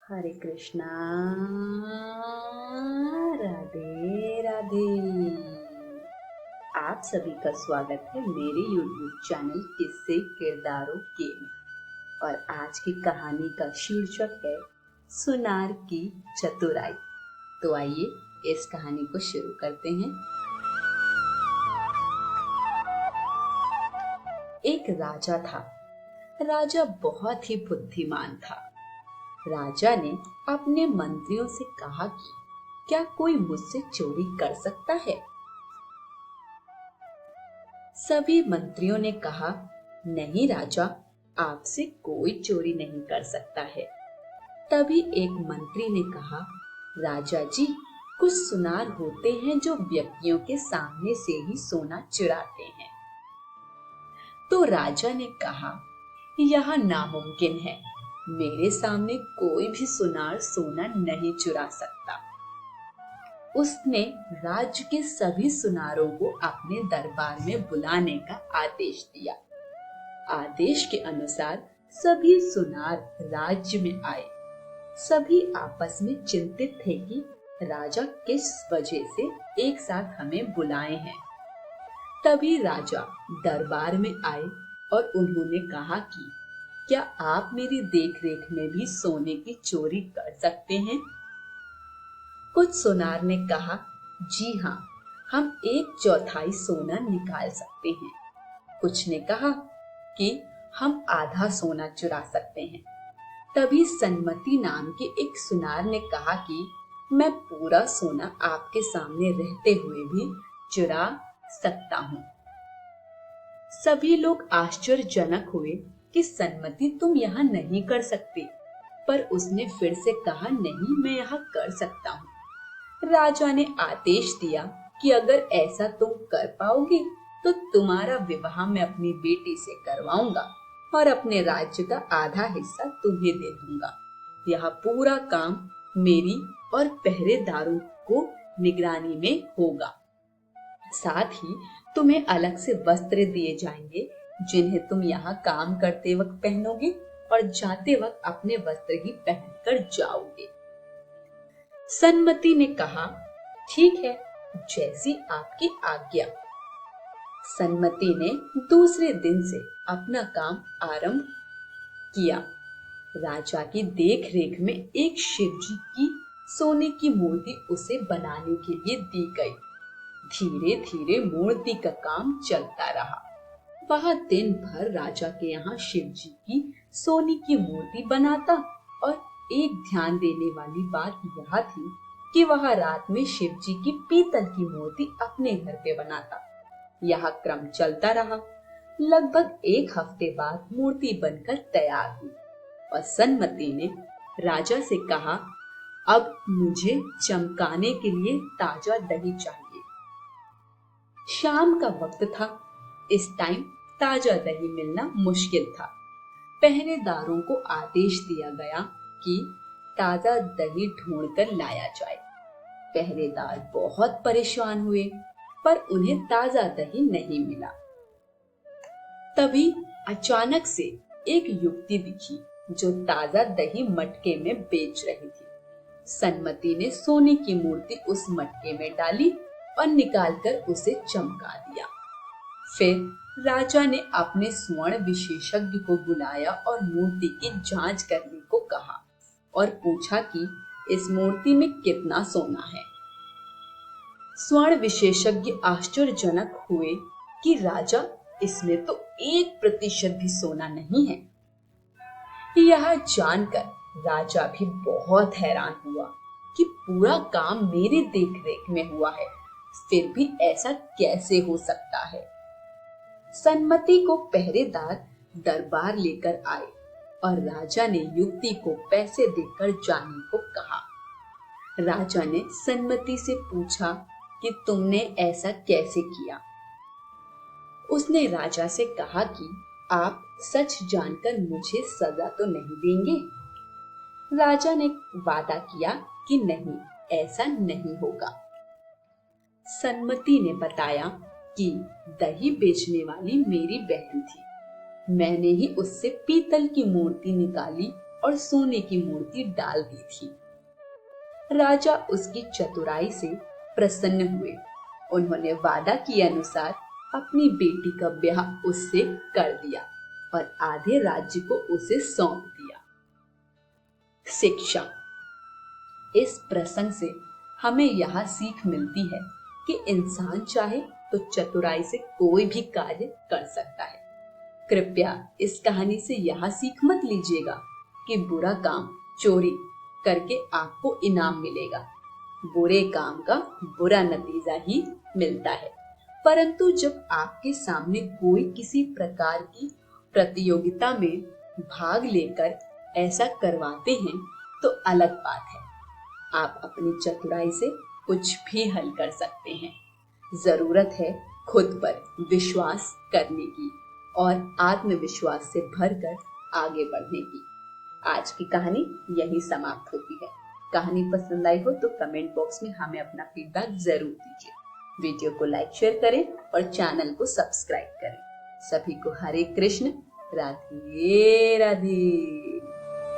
हरे कृष्णा। राधे राधे। आप सभी का स्वागत है मेरे YouTube चैनल किस्से किरदारों के में। और आज की कहानी का शीर्षक है सुनार की चतुराई। तो आइए इस कहानी को शुरू करते हैं। एक राजा था। राजा बहुत ही बुद्धिमान था। राजा ने अपने मंत्रियों से कहा कि क्या कोई मुझसे चोरी कर सकता है। सभी मंत्रियों ने कहा, नहीं राजा, आपसे कोई चोरी नहीं कर सकता है। तभी एक मंत्री ने कहा, राजा जी, कुछ सुनार होते हैं जो व्यक्तियों के सामने से ही सोना चुराते हैं। तो राजा ने कहा, यह नामुमकिन है। मेरे सामने कोई भी सुनार सोना नहीं चुरा सकता। उसने राज्य के सभी सुनारों को अपने दरबार में बुलाने का आदेश दिया। आदेश के अनुसार सभी सुनार राज्य में आए। सभी आपस में चिंतित थे कि राजा किस वजह से एक साथ हमें बुलाए हैं। तभी राजा दरबार में आए और उन्होंने कहा कि क्या आप मेरी देखरेख में भी सोने की चोरी कर सकते हैं? कुछ सुनार ने कहा, जी हाँ, हम 1/4 सोना निकाल सकते हैं। कुछ ने कहा कि हम आधा सोना चुरा सकते हैं। तभी सन्मति नाम के एक सुनार ने कहा कि मैं पूरा सोना आपके सामने रहते हुए भी चुरा सकता हूँ। सभी लोग आश्चर्यजनक हुए कि सन्मति तुम यहाँ नहीं कर सकती, पर उसने फिर से कहा, नहीं, मैं यहाँ कर सकता हूँ। राजा ने आदेश दिया कि अगर ऐसा तुम कर पाओगे तो तुम्हारा विवाह मैं अपनी बेटी से करवाऊंगा और अपने राज्य का आधा हिस्सा तुम्हें दे दूंगा। यह पूरा काम मेरी और पहरेदारों को निगरानी में होगा। साथ ही तुम्हें अलग से वस्त्र दिए जाएंगे जिन्हें तुम यहाँ काम करते वक्त पहनोगे और जाते वक्त अपने वस्त्र ही पहनकर जाओगे। सन्मति ने कहा, ठीक है, जैसी आपकी आज्ञा। सन्मति ने दूसरे दिन से अपना काम आरंभ किया। राजा की देखरेख में एक शिवजी की सोने की मूर्ति उसे बनाने के लिए दी गई। धीरे धीरे मूर्ति का काम चलता रहा। वह दिन भर राजा के यहाँ शिव जी की सोने की मूर्ति बनाता और एक ध्यान देने वाली बात यह थी कि वह रात में शिव जी की पीतल की मूर्ति अपने घर पे बनाता। यह क्रम चलता रहा। लगभग 1 हफ्ते बाद मूर्ति बनकर तैयार हुई और सन्मति ने राजा से कहा, अब मुझे चमकाने के लिए ताजा दही चाहिए। शाम का वक्त था। इस टाइम ताजा दही मिलना मुश्किल था। पहरेदारों को आदेश दिया गया कि ताजा दही ढूंढकर लाया जाए। पहरेदार बहुत परेशान हुए, पर उन्हें ताजा दही नहीं मिला। तभी अचानक से एक युवती दिखी जो ताजा दही मटके में बेच रही थी। सन्मति ने सोने की मूर्ति उस मटके में डाली और निकालकर उसे चमका दिया। फिर राजा ने अपने स्वर्ण विशेषज्ञ को बुलाया और मूर्ति की जांच करने को कहा और पूछा कि इस मूर्ति में कितना सोना है। स्वर्ण विशेषज्ञ आश्चर्यजनक हुए कि राजा, इसमें तो 1% भी सोना नहीं है। यह जानकर राजा भी बहुत हैरान हुआ कि पूरा काम मेरे देखरेख में हुआ है, फिर भी ऐसा कैसे हो सकता है। सन्मति को पहरेदार दरबार लेकर आए और राजा ने युवती को पैसे देकर जाने को कहा। राजा ने सन्मति से पूछा कि तुमने ऐसा कैसे किया। उसने राजा से कहा कि आप सच जानकर मुझे सजा तो नहीं देंगे। राजा ने वादा किया कि नहीं, ऐसा नहीं होगा। सन्मति ने बताया कि दही बेचने वाली मेरी बहन थी। मैंने ही उससे पीतल की मूर्ति निकाली और सोने की मूर्ति डाल दी थी। राजा उसकी चतुराई से प्रसन्न हुए। उन्होंने वादा किए अनुसार अपनी बेटी का ब्याह उससे कर दिया और आधे राज्य को उसे सौंप दिया। शिक्षा। इस प्रसंग से हमें यह सीख मिलती है कि इंसान चाहे तो चतुराई से कोई भी कार्य कर सकता है। कृपया इस कहानी से यह सीख मत लीजिएगा कि बुरा काम, चोरी करके आपको इनाम मिलेगा। बुरे काम का बुरा नतीजा ही मिलता है। परंतु जब आपके सामने कोई किसी प्रकार की प्रतियोगिता में भाग लेकर ऐसा करवाते हैं तो अलग बात है। आप अपनी चतुराई से कुछ भी हल कर सकते हैं। जरूरत है खुद पर विश्वास करने की और आत्मविश्वास से भरकर आगे बढ़ने की। आज की कहानी यही समाप्त होती है। कहानी पसंद आई हो तो कमेंट बॉक्स में हमें अपना फीडबैक जरूर दीजिए। वीडियो को लाइक शेयर करें और चैनल को सब्सक्राइब करें। सभी को हरे कृष्ण, राधे राधे।